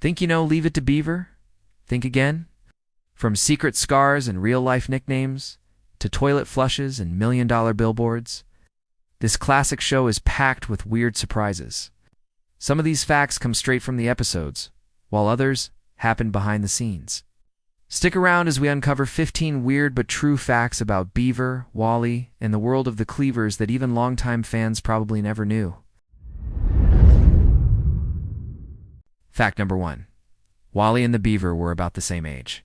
Think you know Leave It To Beaver? Think again? From secret scars and real-life nicknames, to toilet flushes and million-dollar billboards, this classic show is packed with weird surprises. Some of these facts come straight from the episodes, while others happen behind the scenes. Stick around as we uncover 15 weird but true facts about Beaver, Wally, and the world of the Cleavers that even longtime fans probably never knew. Fact number 1. Wally and the Beaver were about the same age.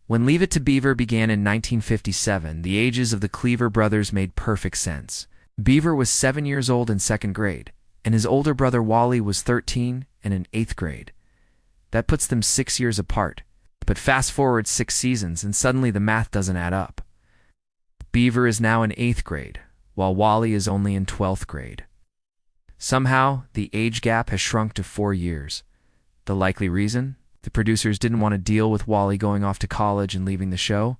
When Leave It To Beaver began in 1957, the ages of the Cleaver brothers made perfect sense. Beaver was 7 years old in 2nd grade, and his older brother Wally was 13 and in 8th grade. That puts them 6 years apart. But fast forward 6 seasons and suddenly the math doesn't add up. Beaver is now in 8th grade, while Wally is only in 12th grade. Somehow, the age gap has shrunk to 4 years. The likely reason? The producers didn't want to deal with Wally going off to college and leaving the show.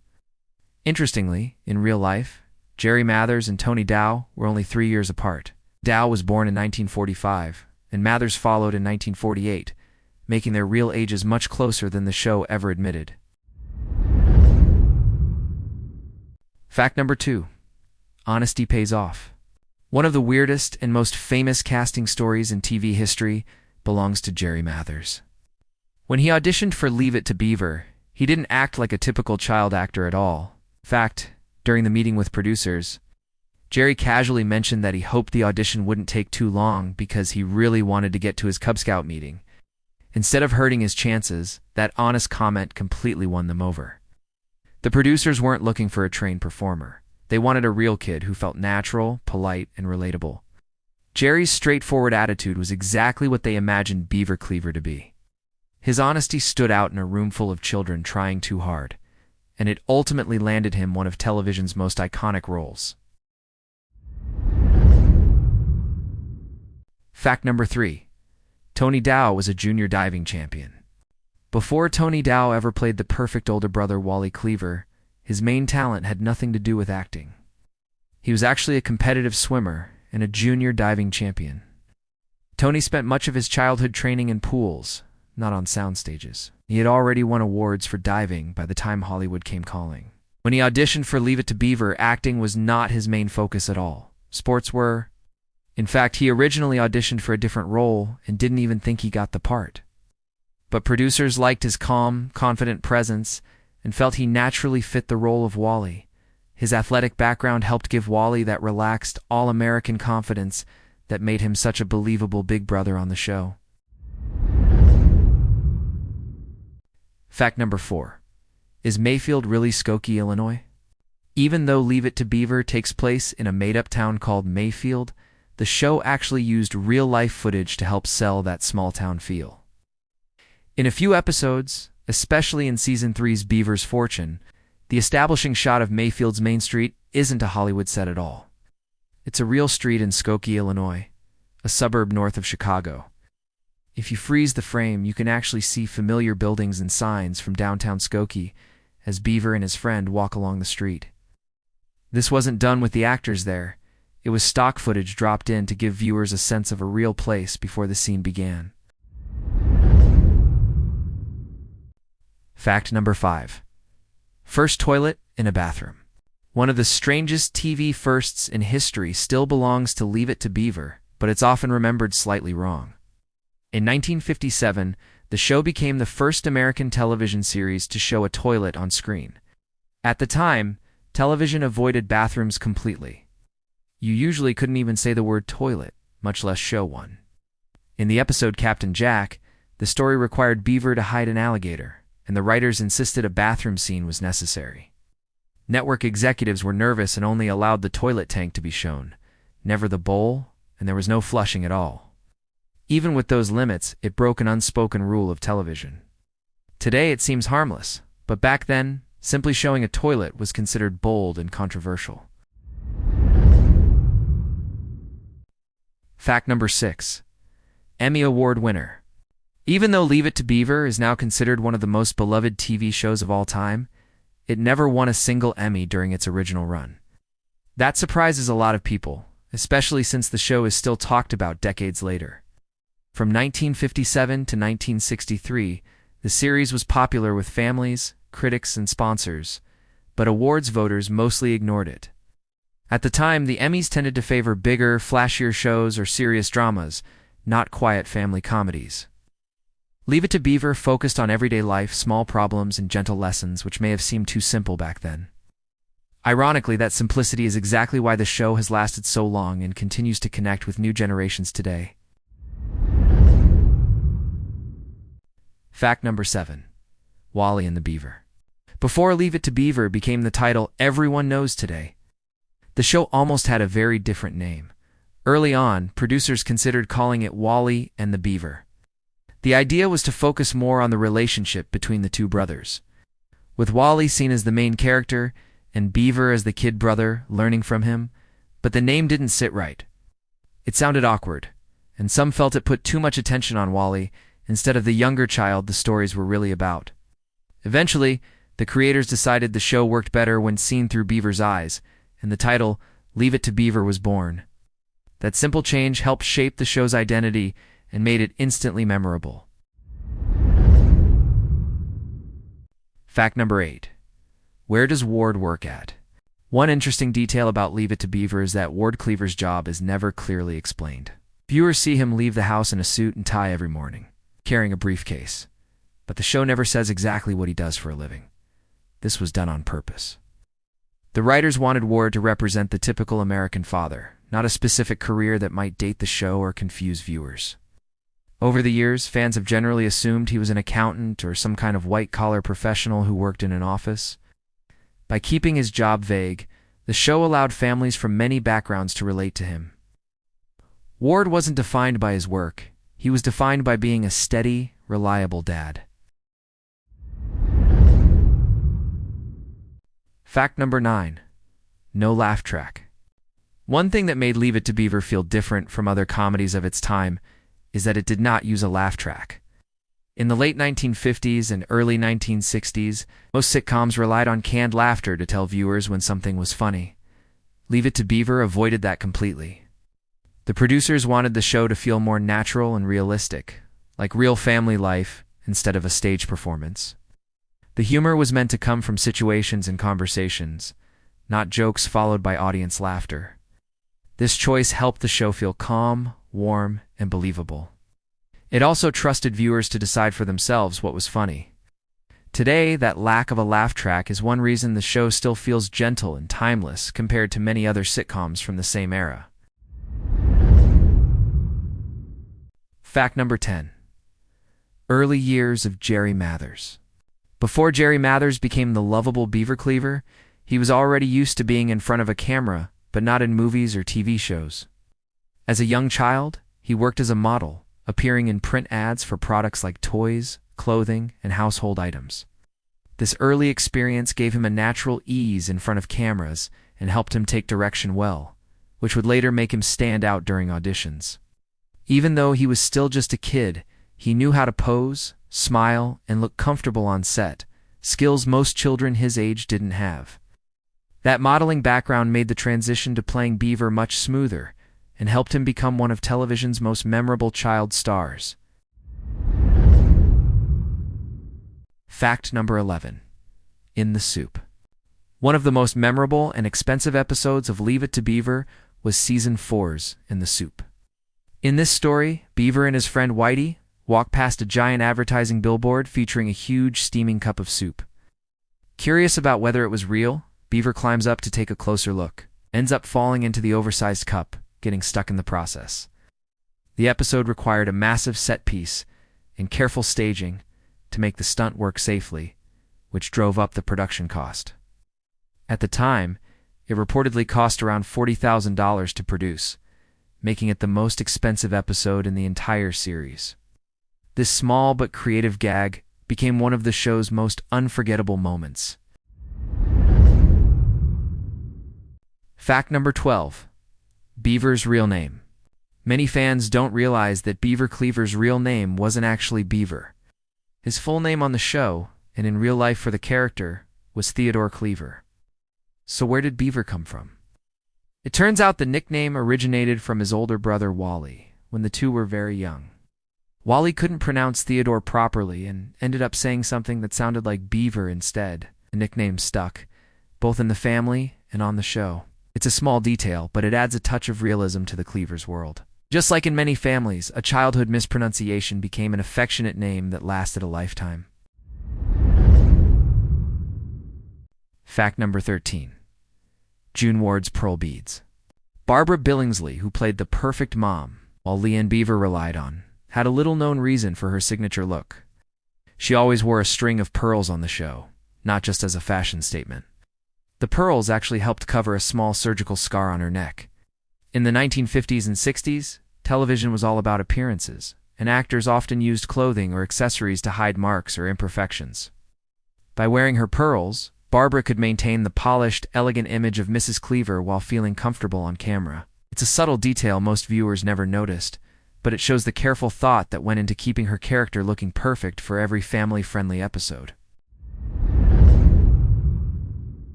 Interestingly, in real life, Jerry Mathers and Tony Dow were only 3 years apart. Dow was born in 1945, and Mathers followed in 1948, making their real ages much closer than the show ever admitted. Fact number 2. Honesty pays off. One of the weirdest and most famous casting stories in TV history belongs to Jerry Mathers. When he auditioned for Leave It To Beaver, he didn't act like a typical child actor at all. In fact, during the meeting with producers, Jerry casually mentioned that he hoped the audition wouldn't take too long because he really wanted to get to his Cub Scout meeting. Instead of hurting his chances, that honest comment completely won them over. The producers weren't looking for a trained performer. They wanted a real kid who felt natural, polite, and relatable. Jerry's straightforward attitude was exactly what they imagined Beaver Cleaver to be. His honesty stood out in a room full of children trying too hard, and it ultimately landed him one of television's most iconic roles. Fact number 3. Tony Dow was a junior diving champion. Before Tony Dow ever played the perfect older brother Wally Cleaver, his main talent had nothing to do with acting. He was actually a competitive swimmer and a junior diving champion. Tony spent much of his childhood training in pools, not on sound stages. He had already won awards for diving by the time Hollywood came calling. When he auditioned for Leave It To Beaver, acting was not his main focus at all. Sports were. In fact, he originally auditioned for a different role and didn't even think he got the part. But producers liked his calm, confident presence and felt he naturally fit the role of Wally. His athletic background helped give Wally that relaxed, all-American confidence that made him such a believable big brother on the show. Fact number 4. Is Mayfield really Skokie, Illinois? Even though Leave It To Beaver takes place in a made-up town called Mayfield, the show actually used real-life footage to help sell that small-town feel. In a few episodes, especially in Season 3's Beaver's Fortune, the establishing shot of Mayfield's Main Street isn't a Hollywood set at all. It's a real street in Skokie, Illinois, a suburb north of Chicago. If you freeze the frame, you can actually see familiar buildings and signs from downtown Skokie as Beaver and his friend walk along the street. This wasn't done with the actors there. It was stock footage dropped in to give viewers a sense of a real place before the scene began. Fact number 5. First toilet in a bathroom. One of the strangest TV firsts in history still belongs to Leave It To Beaver, but it's often remembered slightly wrong. In 1957, the show became the first American television series to show a toilet on screen. At the time, television avoided bathrooms completely. You usually couldn't even say the word toilet, much less show one. In the episode Captain Jack, the story required Beaver to hide an alligator, and the writers insisted a bathroom scene was necessary. Network executives were nervous and only allowed the toilet tank to be shown, never the bowl, and there was no flushing at all. Even with those limits, it broke an unspoken rule of television. Today it seems harmless, but back then, simply showing a toilet was considered bold and controversial. Fact number 6. Emmy Award winner. Even though Leave It To Beaver is now considered one of the most beloved TV shows of all time, it never won a single Emmy during its original run. That surprises a lot of people, especially since the show is still talked about decades later. From 1957 to 1963, the series was popular with families, critics, and sponsors, but awards voters mostly ignored it. At the time, the Emmys tended to favor bigger, flashier shows or serious dramas, not quiet family comedies. Leave It to Beaver focused on everyday life, small problems, and gentle lessons, which may have seemed too simple back then. Ironically, that simplicity is exactly why the show has lasted so long and continues to connect with new generations today. Fact number 7. Wally and the Beaver. Before Leave It to Beaver became the title everyone knows today, the show almost had a very different name. Early on, producers considered calling it Wally and the Beaver. The idea was to focus more on the relationship between the two brothers, with Wally seen as the main character and Beaver as the kid brother learning from him, but the name didn't sit right. It sounded awkward, and some felt it put too much attention on Wally instead of the younger child the stories were really about. Eventually, the creators decided the show worked better when seen through Beaver's eyes, and the title, Leave It to Beaver, was born. That simple change helped shape the show's identity and made it instantly memorable. Fact number 8. Where does Ward work at? One interesting detail about Leave It to Beaver is that Ward Cleaver's job is never clearly explained. Viewers see him leave the house in a suit and tie every morning, carrying a briefcase, but the show never says exactly what he does for a living. This was done on purpose. The writers wanted Ward to represent the typical American father, not a specific career that might date the show or confuse viewers. Over the years, fans have generally assumed he was an accountant or some kind of white-collar professional who worked in an office. By keeping his job vague, the show allowed families from many backgrounds to relate to him. Ward wasn't defined by his work. He was defined by being a steady, reliable dad. Fact number 9. No laugh track. One thing that made Leave It to Beaver feel different from other comedies of its time is that it did not use a laugh track. In the late 1950s and early 1960s, most sitcoms relied on canned laughter to tell viewers when something was funny. Leave It to Beaver avoided that completely. The producers wanted the show to feel more natural and realistic, like real family life instead of a stage performance. The humor was meant to come from situations and conversations, not jokes followed by audience laughter. This choice helped the show feel calm, warm, and believable. It also trusted viewers to decide for themselves what was funny. Today, that lack of a laugh track is one reason the show still feels gentle and timeless compared to many other sitcoms from the same era. Fact number 10. Early years of Jerry Mathers. Before Jerry Mathers became the lovable Beaver Cleaver, he was already used to being in front of a camera, but not in movies or TV shows. As a young child, he worked as a model, appearing in print ads for products like toys, clothing, and household items. This early experience gave him a natural ease in front of cameras and helped him take direction well, which would later make him stand out during auditions. Even though he was still just a kid, he knew how to pose, smile, and look comfortable on set, skills most children his age didn't have. That modeling background made the transition to playing Beaver much smoother and helped him become one of television's most memorable child stars. Fact number 11. In the Soup. One of the most memorable and expensive episodes of Leave It to Beaver was Season 4's In the Soup. In this story, Beaver and his friend Whitey walk past a giant advertising billboard featuring a huge steaming cup of soup. Curious about whether it was real, Beaver climbs up to take a closer look, ends up falling into the oversized cup, getting stuck in the process. The episode required a massive set piece and careful staging to make the stunt work safely, which drove up the production cost. At the time, it reportedly cost around $40,000 to produce, making it the most expensive episode in the entire series. This small but creative gag became one of the show's most unforgettable moments. Fact number 12. Beaver's real name. Many fans don't realize that Beaver Cleaver's real name wasn't actually Beaver. His full name on the show, and in real life for the character, was Theodore Cleaver. So where did Beaver come from? It turns out the nickname originated from his older brother Wally, when the two were very young. Wally couldn't pronounce Theodore properly and ended up saying something that sounded like Beaver instead. The nickname stuck, both in the family and on the show. It's a small detail, but it adds a touch of realism to the Cleavers world. Just like in many families, a childhood mispronunciation became an affectionate name that lasted a lifetime. Fact number 13. June Ward's pearl beads. Barbara Billingsley, who played the perfect mom, while Wally and Beaver relied on, had a little-known reason for her signature look. She always wore a string of pearls on the show, not just as a fashion statement. The pearls actually helped cover a small surgical scar on her neck. In the 1950s and 60s, television was all about appearances, and actors often used clothing or accessories to hide marks or imperfections. By wearing her pearls, Barbara could maintain the polished, elegant image of Mrs. Cleaver while feeling comfortable on camera. It's a subtle detail most viewers never noticed, but it shows the careful thought that went into keeping her character looking perfect for every family-friendly episode.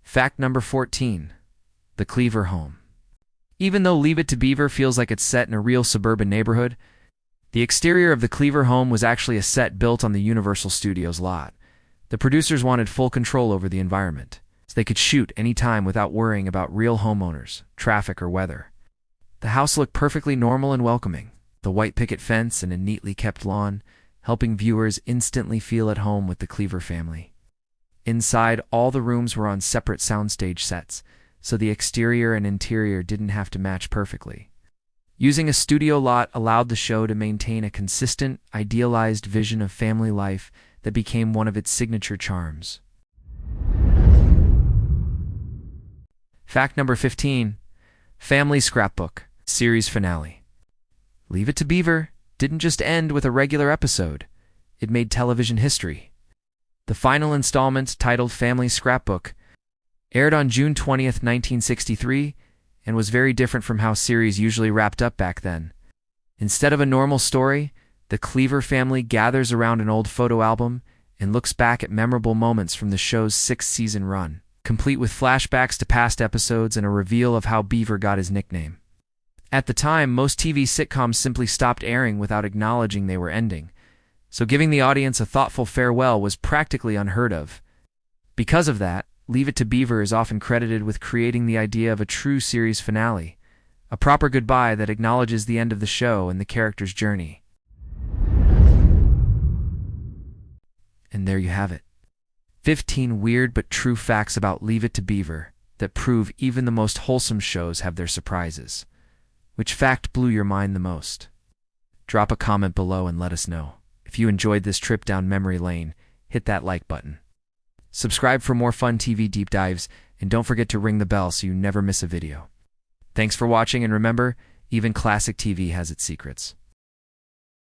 Fact number 14. The Cleaver home. Even though Leave It To Beaver feels like it's set in a real suburban neighborhood, the exterior of the Cleaver home was actually a set built on the Universal Studios lot. The producers wanted full control over the environment, so they could shoot any time without worrying about real homeowners, traffic, or weather. The house looked perfectly normal and welcoming, the white picket fence and a neatly kept lawn, helping viewers instantly feel at home with the Cleaver family. Inside, all the rooms were on separate soundstage sets, so the exterior and interior didn't have to match perfectly. Using a studio lot allowed the show to maintain a consistent, idealized vision of family life that became one of its signature charms. Fact number 15. Family Scrapbook Series Finale. Leave It To Beaver didn't just end with a regular episode. It made television history. The final installment, titled Family Scrapbook, aired on June 20th, 1963, and was very different from how series usually wrapped up back then. Instead of a normal story, the Cleaver family gathers around an old photo album and looks back at memorable moments from the show's 6-season run, complete with flashbacks to past episodes and a reveal of how Beaver got his nickname. At the time, most TV sitcoms simply stopped airing without acknowledging they were ending, so giving the audience a thoughtful farewell was practically unheard of. Because of that, Leave It To Beaver is often credited with creating the idea of a true series finale, a proper goodbye that acknowledges the end of the show and the character's journey. And there you have it. 15 weird but true facts about Leave It To Beaver that prove even the most wholesome shows have their surprises. Which fact blew your mind the most? Drop a comment below and let us know. If you enjoyed this trip down memory lane, hit that like button. Subscribe for more fun TV deep dives, and don't forget to ring the bell so you never miss a video. Thanks for watching, and remember, even classic TV has its secrets.